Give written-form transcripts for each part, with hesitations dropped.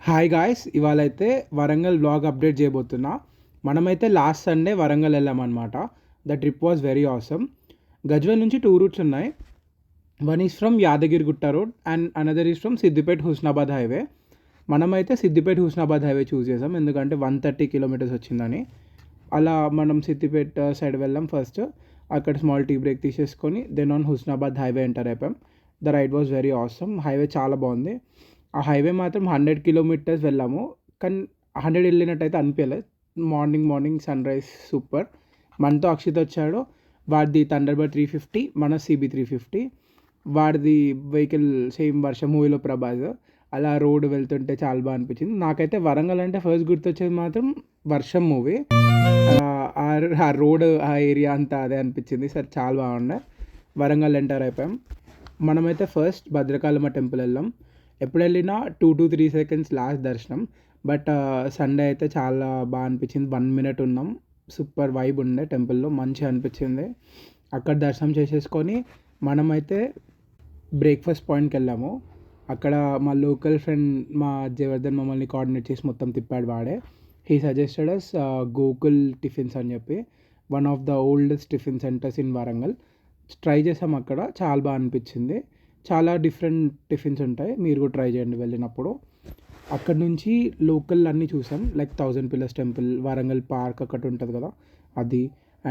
Hi guys, ఇవాళైతే Warangal vlog update చేయబోతున్నా. మనమైతే లాస్ట్ సండే వరంగల్ వెళ్ళామన్నమాట. The trip was very awesome. Gajwel నుంచి 2 రూట్స్ ఉన్నాయి. One is from Yadagirigutta road and another is from Siddipet Husnabad highway. మనమైతే సిద్దిపేట్ హుస్నాబాద్ హైవే చూస్ చేసాం, ఎందుకంటే 130 కిలోమీటర్స్ వచ్చిందని. అలా మనం సిద్దిపేట్ సైడ్ వెళ్ళాం ఫస్ట్. అక్కడ స్మాల్ టీ బ్రేక్ తీసేసుకొని then on Husnabad highway enter అయిపోయాం. The ride was very awesome. Highway చాలా బాగుంది. ఆ హైవే మాత్రం 100 కిలోమీటర్స్ వెళ్ళాము, కానీ 100 వెళ్ళినట్టయితే అనిపించలేదు. Morning sunrise super. మనతో అక్షిత్ వచ్చాడు. వాడిది థండర్బర్డ్ 350, మన CB 350. వాడిది వెహికల్ సేమ్ వర్షం మూవీలో ప్రభాస్. అలా రోడ్ వెళ్తుంటే చాలా బాగా అనిపించింది. నాకైతే వరంగల్ అంటే ఫస్ట్ గుర్తొచ్చేది మాత్రం వర్షం మూవీ. ఆ రోడ్, ఆ ఏరియా అంతా అదే అనిపించింది. సరే, చాలా బాగుండే. వరంగల్ ఎంటర్ అయిపోయాం. మనమైతే ఫస్ట్ భద్రకాళమ్మ టెంపుల్ వెళ్ళాం. ఎప్పుడు వెళ్ళినా 2 to 3 seconds లాస్ట్ దర్శనం. బట్ సండే అయితే చాలా బాగా అనిపించింది. 1 minute ఉన్నాం. సూపర్ వైబ్ ఉండే టెంపుల్లో, మంచిగా అనిపించింది. అక్కడ దర్శనం చేసేసుకొని మనమైతే బ్రేక్ఫాస్ట్ పాయింట్కి వెళ్ళాము. అక్కడ మా లోకల్ ఫ్రెండ్ మా జయవర్ధన్ మమ్మల్ని కోఆర్డినేట్ చేసి మొత్తం తిప్పాడు వాడే. He suggested us Gokul tiffins అని చెప్పి, one of the oldest tiffin centres in Warangal. Try చేసాం అక్కడ, చాలా బాగా అనిపించింది. చాలా డిఫరెంట్ టిఫిన్స్ ఉంటాయి, మీరు కూడా ట్రై చేయండి వెళ్ళినప్పుడు. అక్కడ నుంచి లోకల్ అన్నీ చూసాం, like 1000 Pillars temple, Warangal park అక్కడ ఉంటుంది కదా అది,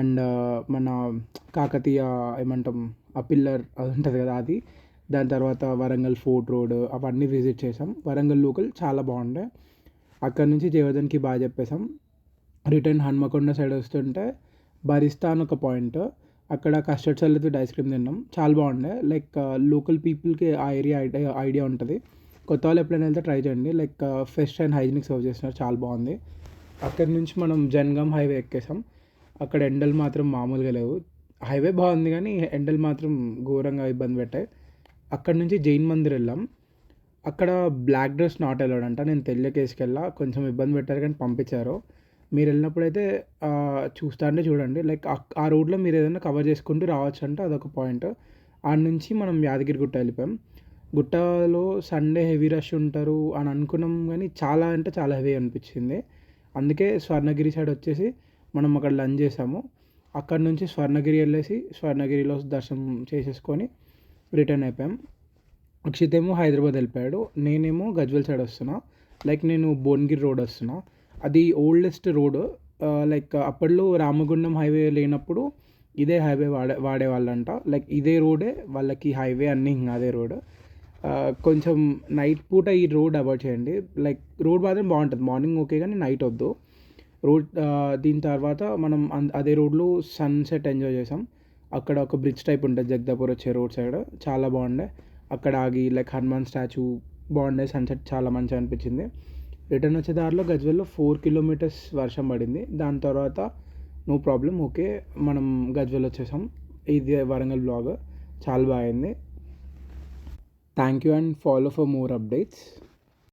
అండ్ మన కాకతీయ ఏమంటాం ఆ పిల్లర్ అది ఉంటుంది కదా అది. దాని తర్వాత వరంగల్ ఫోర్ట్ రోడ్, అవన్నీ విజిట్ చేసాం. వరంగల్ లోకల్ చాలా బాగుండే. అక్కడ నుంచి జయవర్ధన్కి బాగా చెప్పేసాం. రిటర్న్ హన్మకొండ సైడ్ వస్తుంటే బరిస్తా అని ఒక పాయింట్, అక్కడ కస్టర్డ్ చల్లతో ఐస్ క్రీమ్ తిన్నాం, చాలా బాగుండే. లైక్ లోకల్ పీపుల్కి ఆ ఏరియా ఐడియా ఉంటుంది. కొత్త వాళ్ళు ఎప్పుడైనా వెళ్తే ట్రై చేయండి. Like fresh and hygienic serve చేస్తున్నారు, చాలా బాగుంది. అక్కడి నుంచి మనం జనగాం హైవే ఎక్కేసాం. అక్కడ ఎండలు మాత్రం మామూలుగా లేవు. హైవే బాగుంది కానీ ఎండలు మాత్రం ఘోరంగా ఇబ్బంది పెట్టాయి. అక్కడ నుంచి జైన్ మందిర్ వెళ్ళాం. అక్కడ బ్లాక్ డ్రెస్ నాట్ అలౌడ్ అంట. నేను తెల్ల కేసుకి వెళ్ళా, కొంచెం ఇబ్బంది పెట్టారు కానీ పంపించారు. మీరు వెళ్ళినప్పుడైతే చూస్తా అంటే చూడండి. లైక్ ఆ రోడ్లో మీరు ఏదైనా కవర్ చేసుకుంటూ రావచ్చు అంటే అదొక పాయింట్. ఆడ నుంచి మనం యాదగిరిగుట్ట వెళ్ళిపోయాం. గుట్టలో సండే హెవీ రష్ ఉంటారు అని అనుకున్నాం, కానీ చాలా అంటే చాలా హెవీ అనిపించింది. అందుకే స్వర్ణగిరి సైడ్ వచ్చేసి మనం అక్కడ లంచ్ చేసాము. అక్కడ నుంచి స్వర్ణగిరి వెళ్ళేసి స్వర్ణగిరిలో దర్శనం చేసేసుకొని రిటర్న్ అయిపోయాం. అక్షిత్ ఏమో హైదరాబాద్ వెళ్ళిపోయాడు, నేనేమో గజ్వేల్ సైడ్ వస్తున్నా. లైక్ నేను భువనగిరి రోడ్ వస్తున్నా. అది ఓల్డెస్ట్ రోడ్. లైక్ అప్పట్లో రామగుండం హైవే లేనప్పుడు ఇదే హైవే వాడేవాళ్ళంట. లైక్ ఇదే రోడే వాళ్ళకి హైవే, అన్నీ ఇంకా అదే రోడ్. కొంచెం నైట్ పూట ఈ రోడ్ అవాయిడ్ చేయండి. లైక్ రోడ్ మాత్రం బాగుంటుంది, మార్నింగ్ ఓకే కానీ నైట్ వద్దు. రోడ్ దీని తర్వాత మనం అదే రోడ్లో సన్సెట్ ఎంజాయ్ చేసాం. అక్కడ ఒక బ్రిడ్జ్ టైప్ ఉంటుంది జగదాపూర్ వచ్చే రోడ్ సైడ్, చాలా బాగుండే. అక్కడ ఆగి లైక్ హనుమాన్ స్టాచ్యూ బాగుండే, సన్సెట్ చాలా మంచిగా అనిపించింది. రిటర్న్ వచ్చే దారిలో గజ్వేల్లో 4 kilometers వర్షం పడింది. దాని తర్వాత నో ప్రాబ్లం, ఓకే మనం గజ్వేల్ వచ్చేసాం. ఇది వరంగల్ బ్లాగ్, చాలా బాగుంది. Thank you and follow for more updates.